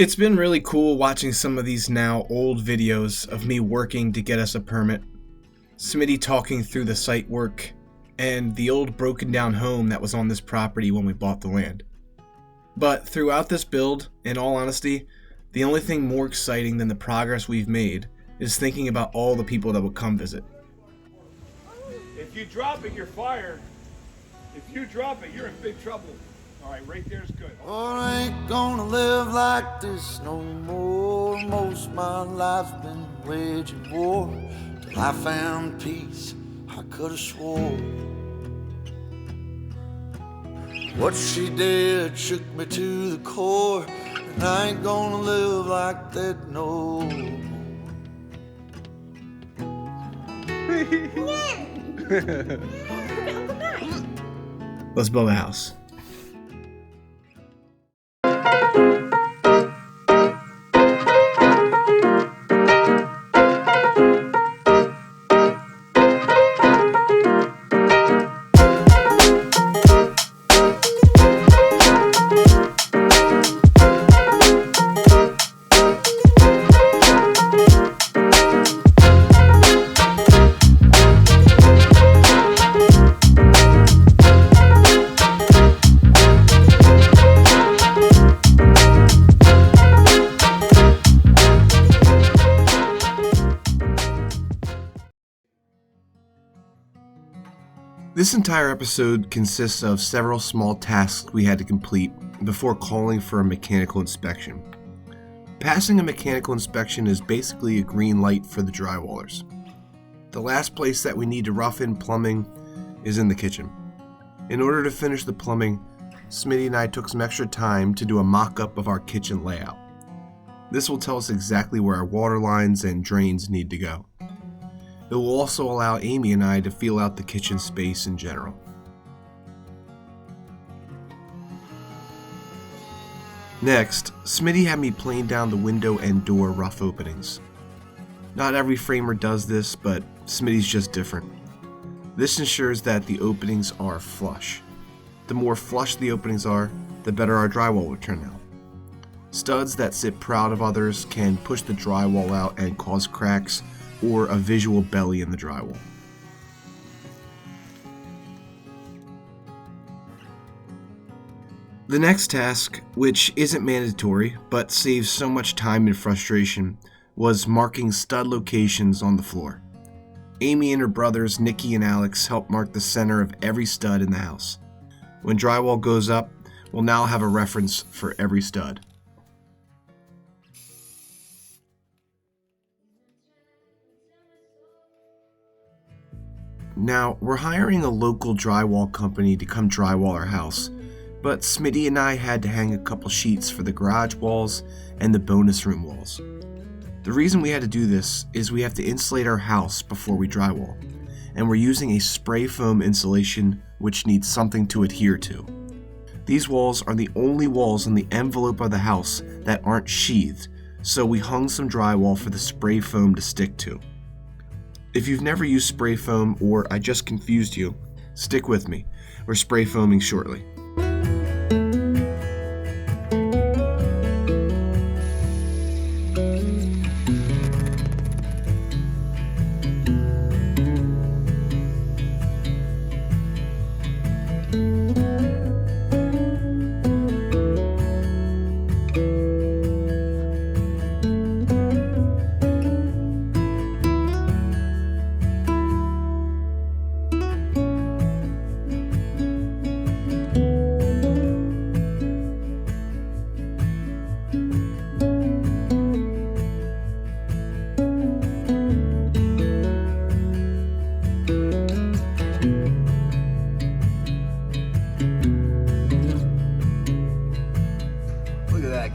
It's been really cool watching some of these now old videos of me working to get us a permit, Smitty talking through the site work, and the old broken down home that was on this property when we bought the land. But throughout this build, in all honesty, the only thing more exciting than the progress we've made is thinking about all the people that would come visit. If you drop it, you're fired. If you drop it, you're in big trouble. All right, right there's good. Oh, I ain't gonna live like this no more. Most of my life's been waging war. Till I found peace, I could've swore. What she did shook me to the core. And I ain't gonna live like that no more. Let's build a house. This entire episode consists of several small tasks we had to complete before calling for a mechanical inspection. Passing a mechanical inspection is basically a green light for the drywallers. The last place that we need to rough in plumbing is in the kitchen. In order to finish the plumbing, Smitty and I took some extra time to do a mock-up of our kitchen layout. This will tell us exactly where our water lines and drains need to go. It will also allow Amy and I to feel out the kitchen space in general. Next, Smitty had me plane down the window and door rough openings. Not every framer does this, but Smitty's just different. This ensures that the openings are flush. The more flush the openings are, the better our drywall will turn out. Studs that sit proud of others can push the drywall out and cause cracks or a visual belly in the drywall. The next task, which isn't mandatory but saves so much time and frustration, was marking stud locations on the floor. Amy and her brothers Nikki and Alex helped mark the center of every stud in the house. When drywall goes up, we'll now have a reference for every stud. Now, we're hiring a local drywall company to come drywall our house, but Smitty and I had to hang a couple sheets for the garage walls and the bonus room walls. The reason we had to do this is we have to insulate our house before we drywall, and we're using a spray foam insulation which needs something to adhere to. These walls are the only walls in the envelope of the house that aren't sheathed, so we hung some drywall for the spray foam to stick to. If you've never used spray foam or I just confused you, stick with me. We're spray foaming shortly.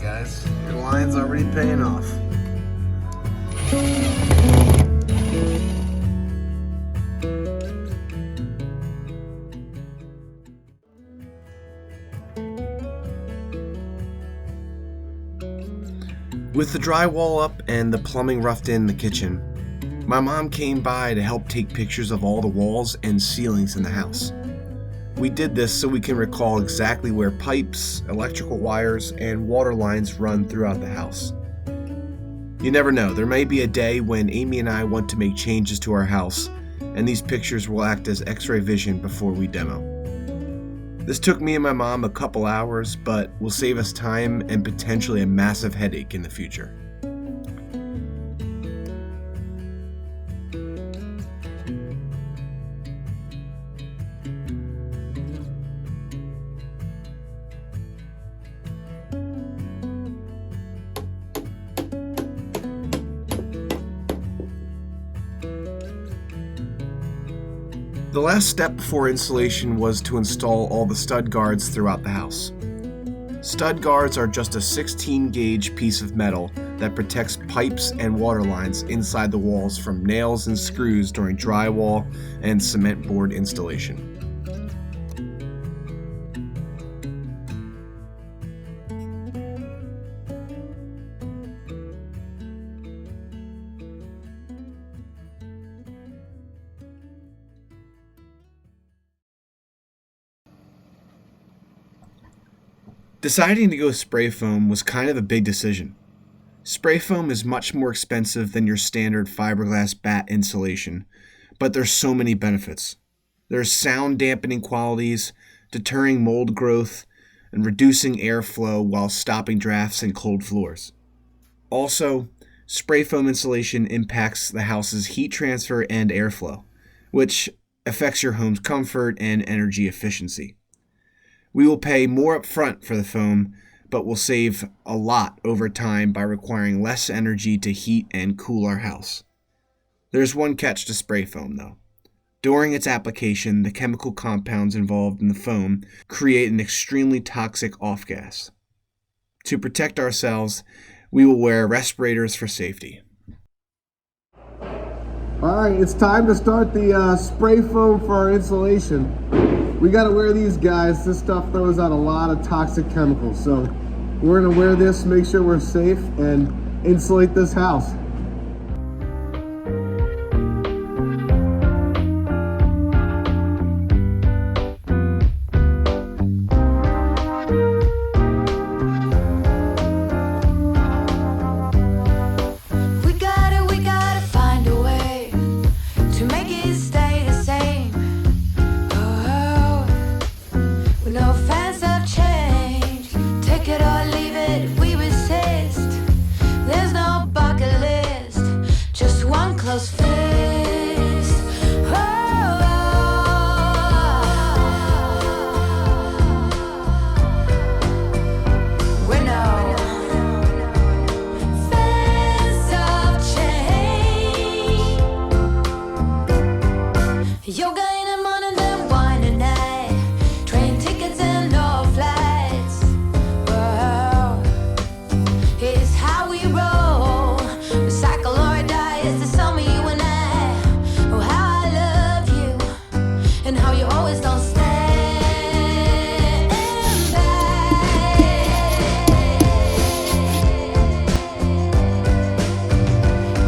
Guys, your line's already paying off. With the drywall up and the plumbing roughed in the kitchen, my mom came by to help take pictures of all the walls and ceilings in the house. We did this so we can recall exactly where pipes, electrical wires, and water lines run throughout the house. You never know, there may be a day when Amy and I want to make changes to our house, and these pictures will act as X-ray vision before we demo. This took me and my mom a couple hours, but will save us time and potentially a massive headache in the future. The last step before installation was to install all the stud guards throughout the house. Stud guards are just a 16 gauge piece of metal that protects pipes and water lines inside the walls from nails and screws during drywall and cement board installation. Deciding to go spray foam was kind of a big decision. Spray foam is much more expensive than your standard fiberglass bat insulation, but there's so many benefits. There's sound dampening qualities, deterring mold growth, and reducing airflow while stopping drafts in cold floors. Also, spray foam insulation impacts the house's heat transfer and airflow, which affects your home's comfort and energy efficiency. We will pay more upfront for the foam, but will save a lot over time by requiring less energy to heat and cool our house. There's one catch to spray foam, though. During its application, the chemical compounds involved in the foam create an extremely toxic off-gas. To protect ourselves, we will wear respirators for safety. Alright, it's time to start the spray foam for our insulation. We gotta wear these guys. This stuff throws out a lot of toxic chemicals. So we're gonna wear this, make sure we're safe, and insulate this house. We gotta find a way to make it stay the same. With no fans of change, take it or leave it, we resist. There's no bucket list, just one close fist. We're no fans of change. Yoga in the morning, then wine at night. Train tickets and no flights. Whoa, it's how we roll. Recycle or die. It's the summer, you and I. Oh, how I love you, and how you always don't stand by.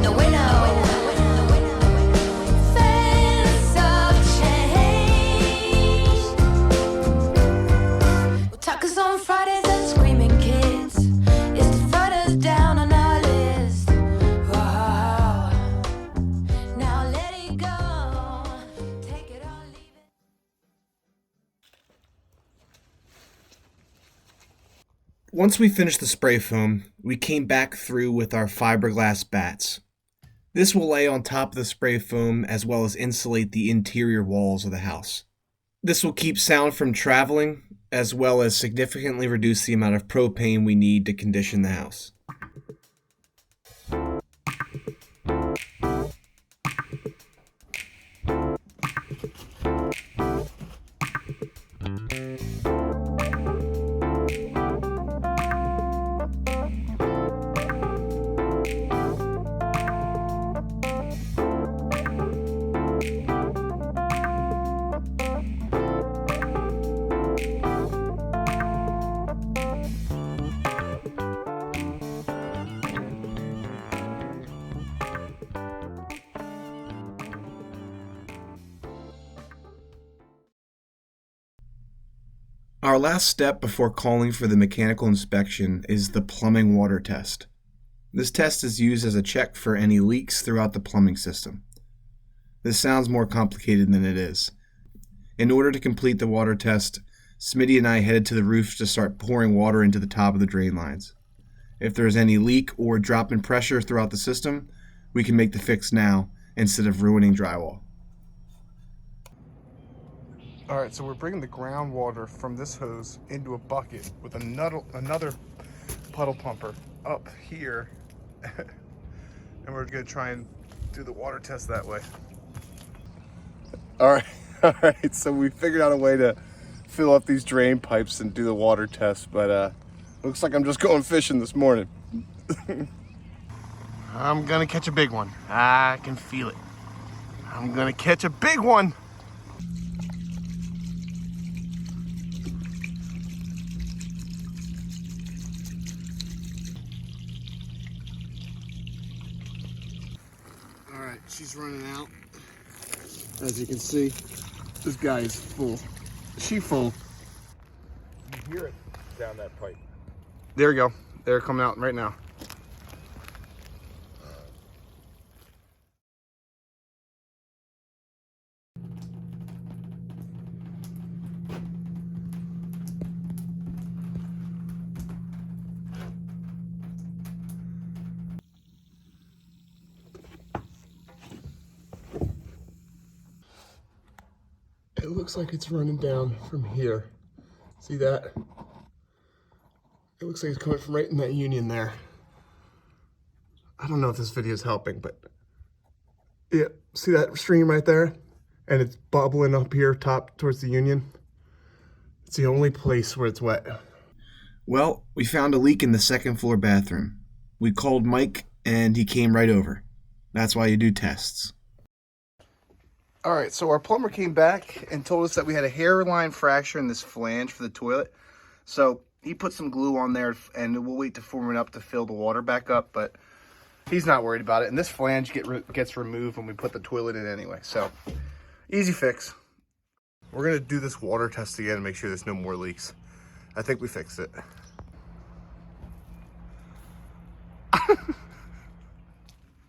No, we're no fans of change. We'll talk us on Fridays and screaming kids. It's to put us down on our list. Whoa. Now let it go. Take it or leave it. Once we finished the spray foam, we came back through with our fiberglass bats. This will lay on top of the spray foam as well as insulate the interior walls of the house. This will keep sound from traveling as well as significantly reduce the amount of propane we need to condition the house. Our last step before calling for the mechanical inspection is the plumbing water test. This test is used as a check for any leaks throughout the plumbing system. This sounds more complicated than it is. In order to complete the water test, Smitty and I headed to the roof to start pouring water into the top of the drain lines. If there is any leak or drop in pressure throughout the system, we can make the fix now instead of ruining drywall. All right, so we're bringing the groundwater from this hose into a bucket with another puddle pumper up here. And we're gonna try and do the water test that way. All right, so we figured out a way to fill up these drain pipes and do the water test, but looks like I'm just going fishing this morning. I'm gonna catch a big one. I can feel it. I'm gonna catch a big one. All right, she's running out. As you can see, this guy is full. She full. You hear it down that pipe. There we go. They're coming out right now. It looks like it's running down from here. See that? It looks like it's coming from right in that union there. I don't know if this video is helping, but yeah, see that stream right there? And it's bubbling up here top towards the union. It's the only place where it's wet. Well, we found a leak in the second floor bathroom. We called Mike and he came right over. That's why you do tests. All right, so our plumber came back and told us that we had a hairline fracture in this flange for the toilet. So he put some glue on there and we'll wait to form it up to fill the water back up, but he's not worried about it. And this flange gets removed when we put the toilet in anyway. So easy fix. We're gonna do this water test again and make sure there's no more leaks. I think we fixed it.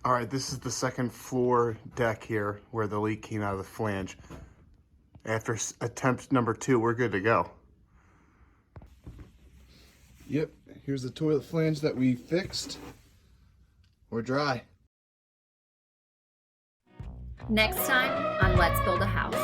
All right, this is the second floor deck here where the leak came out of the flange. After attempt number 2, we're good to go. Yep, here's the toilet flange that we fixed. We're dry. Next time on Let's Build a House.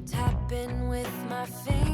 Tapping with my fingers.